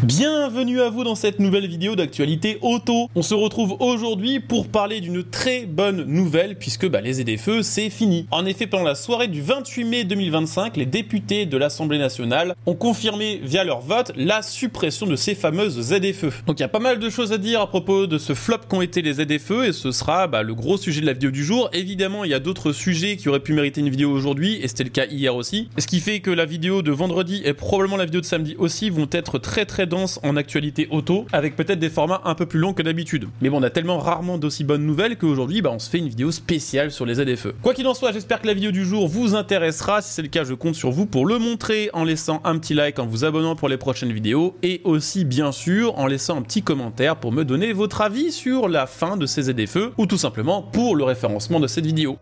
Bienvenue à vous dans cette nouvelle vidéo d'actualité auto. On se retrouve aujourd'hui pour parler d'une très bonne nouvelle puisque les ZFE c'est fini. En effet, pendant la soirée du 28 mai 2025, les députés de l'Assemblée nationale ont confirmé via leur vote la suppression de ces fameuses ZFE. Donc il y a pas mal de choses à dire à propos de ce flop qu'ont été les ZFE et ce sera le gros sujet de la vidéo du jour. Évidemment, il y a d'autres sujets qui auraient pu mériter une vidéo aujourd'hui et c'était le cas hier aussi. Ce qui fait que la vidéo de vendredi et probablement la vidéo de samedi aussi vont être très dense en actualité auto, avec peut-être des formats un peu plus longs que d'habitude. Mais bon, on a tellement rarement d'aussi bonnes nouvelles qu'aujourd'hui, on se fait une vidéo spéciale sur les ZFE. Quoi qu'il en soit, j'espère que la vidéo du jour vous intéressera. Si c'est le cas, je compte sur vous pour le montrer en laissant un petit like, en vous abonnant pour les prochaines vidéos, et aussi, bien sûr, en laissant un petit commentaire pour me donner votre avis sur la fin de ces ZFE, ou tout simplement pour le référencement de cette vidéo.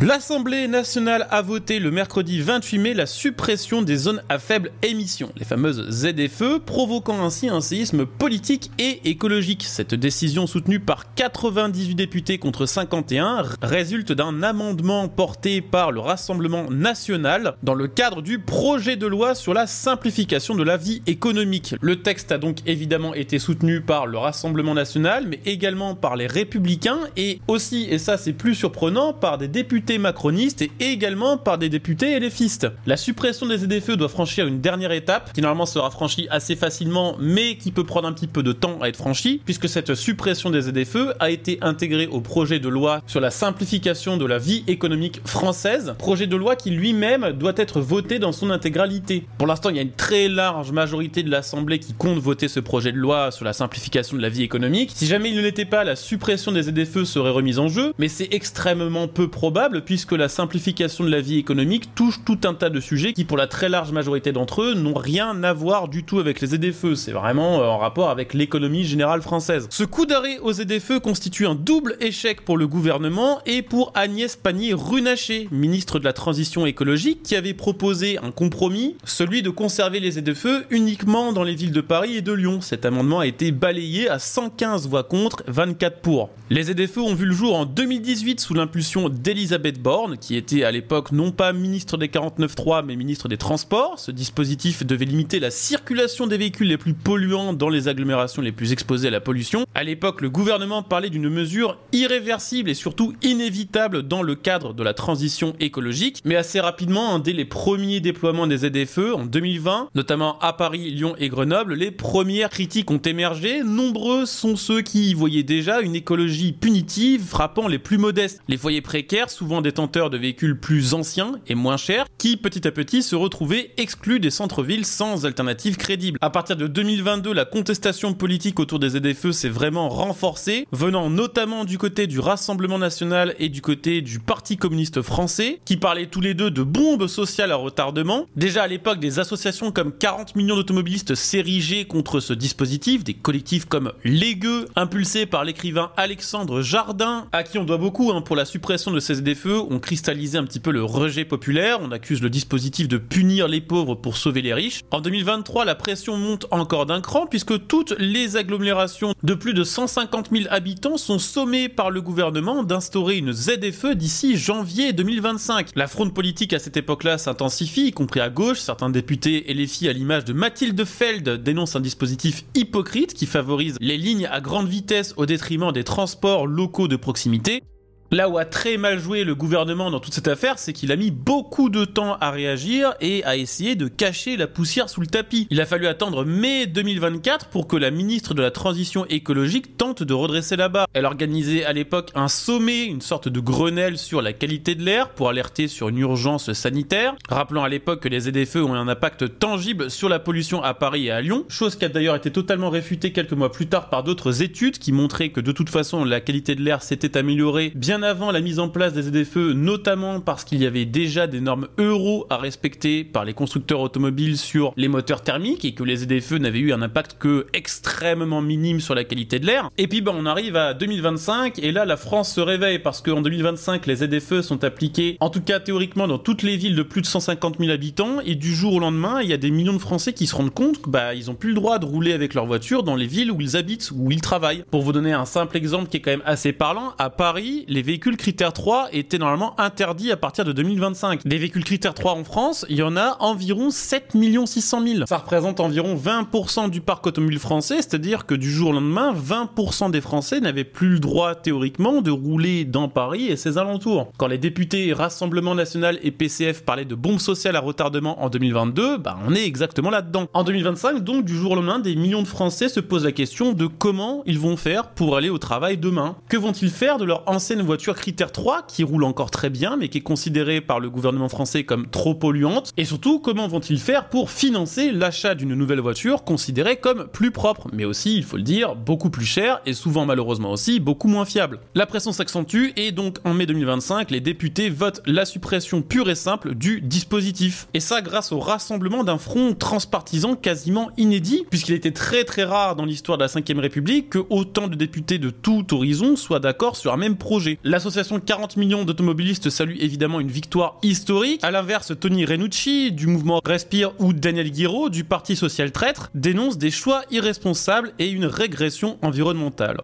L'Assemblée nationale a voté le mercredi 28 mai la suppression des zones à faible émission, les fameuses ZFE, provoquant ainsi un séisme politique et écologique. Cette décision soutenue par 98 députés contre 51 résulte d'un amendement porté par le Rassemblement national dans le cadre du projet de loi sur la simplification de la vie économique. Le texte a donc évidemment été soutenu par le Rassemblement national, mais également par les Républicains et aussi, et ça c'est plus surprenant, par des députés macronistes et également par des députés LFistes. La suppression des ZFE doit franchir une dernière étape qui normalement sera franchie assez facilement mais qui peut prendre un petit peu de temps à être franchie puisque cette suppression des ZFE a été intégrée au projet de loi sur la simplification de la vie économique française, projet de loi qui lui-même doit être voté dans son intégralité. Pour l'instant, il y a une très large majorité de l'Assemblée qui compte voter ce projet de loi sur la simplification de la vie économique. Si jamais il ne l'était pas, la suppression des ZFE serait remise en jeu, mais c'est extrêmement peu probable puisque la simplification de la vie économique touche tout un tas de sujets qui, pour la très large majorité d'entre eux, n'ont rien à voir du tout avec les ZFE. C'est vraiment en rapport avec l'économie générale française. Ce coup d'arrêt aux ZFE constitue un double échec pour le gouvernement et pour Agnès Pannier-Runacher, ministre de la Transition écologique, qui avait proposé un compromis, celui de conserver les ZFE uniquement dans les villes de Paris et de Lyon. Cet amendement a été balayé à 115 voix contre, 24 pour. Les ZFE ont vu le jour en 2018 sous l'impulsion d'Elisabeth Borne, qui était à l'époque non pas ministre des 49.3 mais ministre des Transports. Ce dispositif devait limiter la circulation des véhicules les plus polluants dans les agglomérations les plus exposées à la pollution. À l'époque, le gouvernement parlait d'une mesure irréversible et surtout inévitable dans le cadre de la transition écologique, mais assez rapidement, dès les premiers déploiements des ZFE en 2020, notamment à Paris, Lyon et Grenoble, les premières critiques ont émergé. Nombreux sont ceux qui y voyaient déjà une écologie punitive frappant les plus modestes, les foyers précaires, souvent détenteurs de véhicules plus anciens et moins chers, qui petit à petit se retrouvaient exclus des centres-villes sans alternative crédible. À partir de 2022, la contestation politique autour des ZFE s'est vraiment renforcée, venant notamment du côté du Rassemblement national et du côté du Parti communiste français, qui parlaient tous les deux de bombes sociales à retardement. Déjà à l'époque, des associations comme 40 millions d'automobilistes s'érigeaient contre ce dispositif, des collectifs comme Les Gueux, impulsés par l'écrivain Alexandre Jardin, à qui on doit beaucoup pour la suppression de ces ZFE, ont cristallisé un petit peu le rejet populaire. On accuse le dispositif de punir les pauvres pour sauver les riches. En 2023, la pression monte encore d'un cran puisque toutes les agglomérations de plus de 150 000 habitants sont sommées par le gouvernement d'instaurer une ZFE d'ici janvier 2025. La fronde politique à cette époque-là s'intensifie, y compris à gauche. Certains députés LFI à l'image de Mathilde Feld dénoncent un dispositif hypocrite qui favorise les lignes à grande vitesse au détriment des transports locaux de proximité. Là où a très mal joué le gouvernement dans toute cette affaire, c'est qu'il a mis beaucoup de temps à réagir et à essayer de cacher la poussière sous le tapis. Il a fallu attendre mai 2024 pour que la ministre de la Transition écologique tente de redresser la barre. Elle organisait à l'époque un sommet, une sorte de Grenelle sur la qualité de l'air pour alerter sur une urgence sanitaire, rappelant à l'époque que les ZFE ont un impact tangible sur la pollution à Paris et à Lyon, chose qui a d'ailleurs été totalement réfutée quelques mois plus tard par d'autres études qui montraient que de toute façon la qualité de l'air s'était améliorée bien avant la mise en place des ZFE, notamment parce qu'il y avait déjà des normes Euro à respecter par les constructeurs automobiles sur les moteurs thermiques et que les ZFE n'avaient eu un impact que extrêmement minime sur la qualité de l'air. Et puis on arrive à 2025 et là la France se réveille parce qu'en 2025 les ZFE sont appliqués, en tout cas théoriquement, dans toutes les villes de plus de 150 000 habitants et du jour au lendemain il y a des millions de Français qui se rendent compte qu'ils ont plus le droit de rouler avec leur voiture dans les villes où ils habitent, où ils travaillent. Pour vous donner un simple exemple qui est quand même assez parlant, à Paris, les véhicules critère 3 étaient normalement interdits à partir de 2025. Des véhicules critère 3 en France, il y en a environ 7 600 000. Ça représente environ 20% du parc automobile français, c'est-à-dire que du jour au lendemain, 20% des Français n'avaient plus le droit théoriquement de rouler dans Paris et ses alentours. Quand les députés Rassemblement National et PCF parlaient de bombe sociale à retardement en 2022, on est exactement là-dedans. En 2025, donc, du jour au lendemain, des millions de Français se posent la question de comment ils vont faire pour aller au travail demain. Que vont-ils faire de leur ancienne voiture critère 3 qui roule encore très bien mais qui est considérée par le gouvernement français comme trop polluante? Et surtout, comment vont-ils faire pour financer l'achat d'une nouvelle voiture considérée comme plus propre, mais aussi, il faut le dire, beaucoup plus chère et souvent malheureusement aussi beaucoup moins fiable? La pression s'accentue et donc en mai 2025, les députés votent la suppression pure et simple du dispositif. Et ça grâce au rassemblement d'un front transpartisan quasiment inédit, puisqu'il était très rare dans l'histoire de la 5ème République que autant de députés de tout horizon soient d'accord sur un même projet. L'association 40 millions d'automobilistes salue évidemment une victoire historique. À l'inverse, Tony Renucci du mouvement Respire ou Daniel Guiraud du Parti social traître dénoncent des choix irresponsables et une régression environnementale.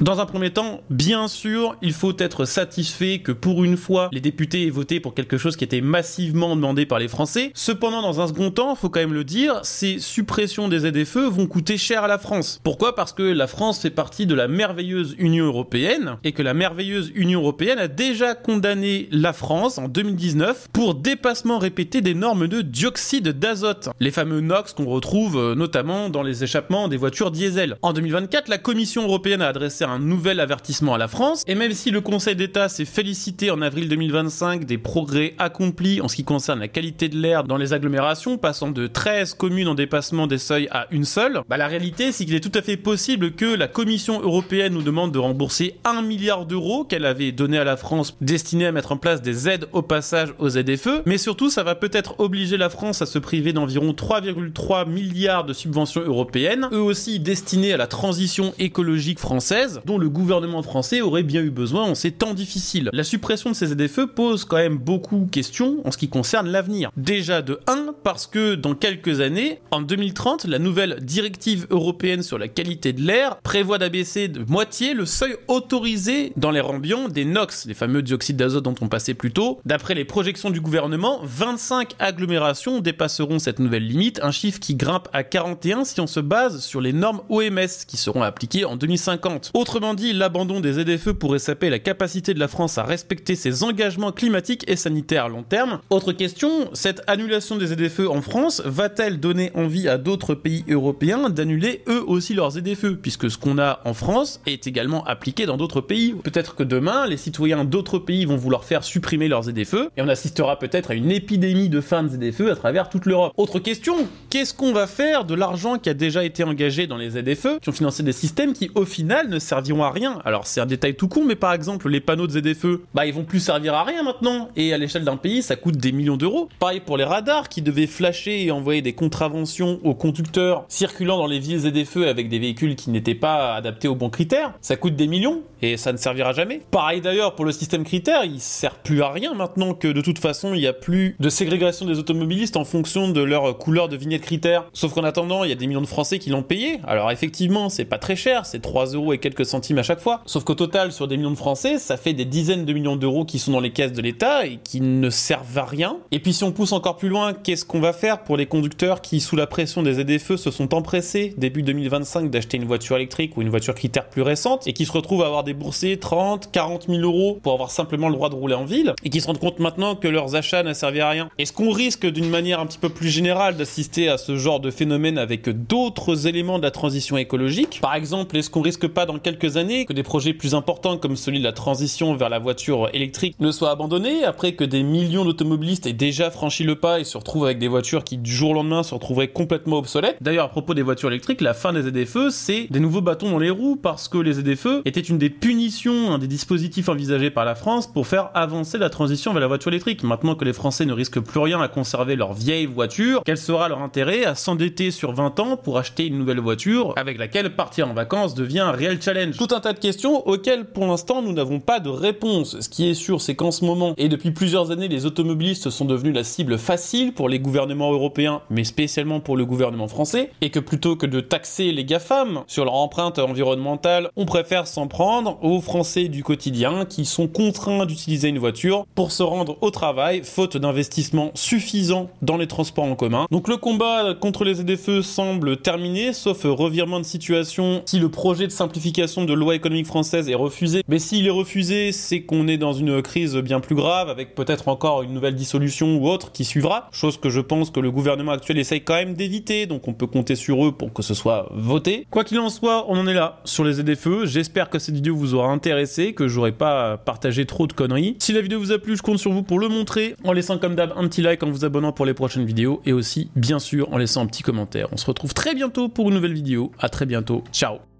Dans un premier temps, bien sûr, il faut être satisfait que pour une fois, les députés aient voté pour quelque chose qui était massivement demandé par les Français. Cependant, dans un second temps, faut quand même le dire, ces suppressions des ZFE vont coûter cher à la France. Pourquoi? Parce que la France fait partie de la merveilleuse Union Européenne et que la merveilleuse Union Européenne a déjà condamné la France en 2019 pour dépassement répété des normes de dioxyde d'azote, les fameux NOx qu'on retrouve notamment dans les échappements des voitures diesel. En 2024, la Commission européenne a adressé un nouvel avertissement à la France, et même si le Conseil d'État s'est félicité en avril 2025 des progrès accomplis en ce qui concerne la qualité de l'air dans les agglomérations, passant de 13 communes en dépassement des seuils à une seule, la réalité c'est qu'il est tout à fait possible que la Commission européenne nous demande de rembourser 1 milliard d'euros qu'elle avait donné à la France destinés à mettre en place des aides au passage aux ZFE, mais surtout ça va peut-être obliger la France à se priver d'environ 3,3 milliards de subventions européennes, eux aussi destinées à la transition écologique française, dont le gouvernement français aurait bien eu besoin en ces temps difficiles. La suppression de ces ZFE pose quand même beaucoup de questions en ce qui concerne l'avenir. Déjà de 1, parce que dans quelques années, en 2030, la nouvelle directive européenne sur la qualité de l'air prévoit d'abaisser de moitié le seuil autorisé dans l'air ambiant des NOx, les fameux dioxydes d'azote dont on passait plus tôt. D'après les projections du gouvernement, 25 agglomérations dépasseront cette nouvelle limite, un chiffre qui grimpe à 41 si on se base sur les normes OMS qui seront appliquées en 2050. Autrement dit, l'abandon des ZFE pourrait saper la capacité de la France à respecter ses engagements climatiques et sanitaires à long terme. Autre question, cette annulation des ZFE en France va-t-elle donner envie à d'autres pays européens d'annuler eux aussi leurs ZFE, puisque ce qu'on a en France est également appliqué dans d'autres pays. Peut-être que demain, les citoyens d'autres pays vont vouloir faire supprimer leurs ZFE, et on assistera peut-être à une épidémie de fin de ZFE à travers toute l'Europe. Autre question, qu'est-ce qu'on va faire de l'argent qui a déjà été engagé dans les ZFE, qui ont financé des systèmes qui au final ne serviront à rien? Alors c'est un détail tout con, mais par exemple les panneaux de ZFE, ils vont plus servir à rien maintenant, et à l'échelle d'un pays ça coûte des millions d'euros. Pareil pour les radars qui devaient flasher et envoyer des contraventions aux conducteurs circulant dans les villes ZFE avec des véhicules qui n'étaient pas adaptés aux bons critères, ça coûte des millions et ça ne servira jamais. Pareil d'ailleurs pour le système critère, il sert plus à rien maintenant que de toute façon il n'y a plus de ségrégation des automobilistes en fonction de leur couleur de vignette critère. Sauf qu'en attendant, il y a des millions de Français qui l'ont payé. Alors effectivement, c'est pas très cher, c'est 3 € et quelques centimes à chaque fois. Sauf qu'au total, sur des millions de Français, ça fait des dizaines de millions d'euros qui sont dans les caisses de l'État et qui ne servent à rien. Et puis si on pousse encore plus loin, qu'est-ce qu'on va faire pour les conducteurs qui, sous la pression des ZFE, se sont empressés début 2025 d'acheter une voiture électrique ou une voiture critère plus récente et qui se retrouvent à avoir déboursé 30, 40 000 euros pour avoir simplement le droit de rouler en ville et qui se rendent compte maintenant que leurs achats n'a servi à rien? Est-ce qu'on risque d'une manière un petit peu plus générale d'assister à ce genre de phénomène avec d'autres éléments de la transition écologique? Par exemple, est-ce qu'on risque pas dans quelques années que des projets plus importants comme celui de la transition vers la voiture électrique ne soient abandonnés après que des millions d'automobilistes aient déjà franchi le pas et se retrouvent avec des voitures qui du jour au lendemain se retrouveraient complètement obsolètes? D'ailleurs, à propos des voitures électriques, la fin des ZFE, c'est des nouveaux bâtons dans les roues parce que les ZFE étaient une des punitions, un des dispositifs envisagés par la France pour faire avancer la transition vers la voiture électrique. Maintenant que les Français ne risquent plus rien à conserver leur vieille voiture, quel sera leur intérêt à s'endetter sur 20 ans pour acheter une nouvelle voiture avec laquelle partir en vacances devient un réel challenge? Tout un tas de questions auxquelles pour l'instant nous n'avons pas de réponse. Ce qui est sûr, c'est qu'en ce moment et depuis plusieurs années, les automobilistes sont devenus la cible facile pour les gouvernements européens, mais spécialement pour le gouvernement français, et que plutôt que de taxer les GAFAM sur leur empreinte environnementale, on préfère s'en prendre plaindre aux Français du quotidien qui sont contraints d'utiliser une voiture pour se rendre au travail, faute d'investissement suffisant dans les transports en commun. Donc le combat contre les ZFE semble terminé, sauf revirement de situation si le projet de simplification de loi économique française est refusé. Mais s'il est refusé, c'est qu'on est dans une crise bien plus grave, avec peut-être encore une nouvelle dissolution ou autre qui suivra, chose que je pense que le gouvernement actuel essaye quand même d'éviter, donc on peut compter sur eux pour que ce soit voté. Quoi qu'il en soit, on en est là sur les ZFE. J'espère que cette vidéo vous aura intéressé, que j'aurai pas partagé trop de conneries. Si la vidéo vous a plu, je compte sur vous pour le montrer, en laissant comme d'hab un petit like, en vous abonnant pour les prochaines vidéos, et aussi, bien sûr, en laissant un petit commentaire. On se retrouve très bientôt pour une nouvelle vidéo. À très bientôt. Ciao.